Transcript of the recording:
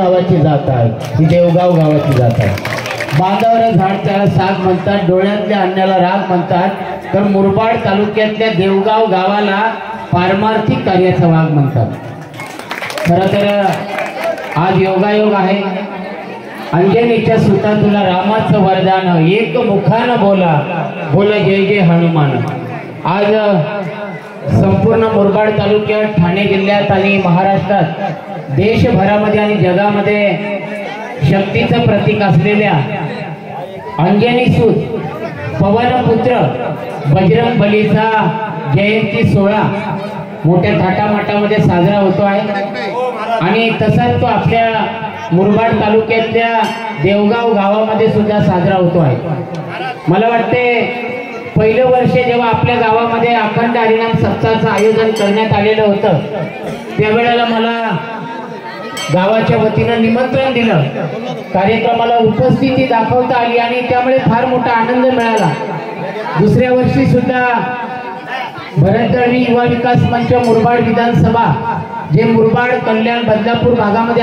गावाची जात आहे, ही देवगाव गावाची जात आहे। बांधावर झाड त्याला साग म्हणतात, डोळ्यातल्या अन्याला राग म्हणतात, तर मुरबाड तालुक्यातल्या देवगाव गावाला पारमार्थिक कार्याचा वाघ म्हणतात। खरं तर आज योगायोग आहे। अंजनीच्या सुता तुला रामाचं वरदान, एक मुखानं बोला बोला जय जय हनुमान। आज संपूर्ण मुरबाड तालुक्यात, ठाणे जिल्ह्यात आणि महाराष्ट्रात, देशभरामध्ये आणि जगामध्ये शक्तीचं प्रतीक असलेल्या अंजनी सूत पवनपुत्र बजरंग बलीचा जयंती सोहळा मोठ्या थाटामाटामध्ये साजरा होतो आहे। आणि तसाच तो आपल्या मुरबाड तालुक्यातल्या देवगाव गावामध्ये सुद्धा साजरा होतो आहे। मला वाटते पहिलं वर्ष जेव्हा आपल्या गावामध्ये अखंड हरिनाम सप्ताहाचं आयोजन करण्यात आलेलं होतं, त्यावेळेला मला गावाच्या वतीनं निमंत्रण दिलं, कार्यक्रमाला उपस्थिती दाखवता आली आणि त्यामुळे फार मोठा आनंद मिळाला। दुसऱ्या वर्षी सुद्धा भरतदळवी युवा विकास मंच मुरबाड विधानसभा, जे मुरबाड, कल्याण, बदलापूर भागामध्ये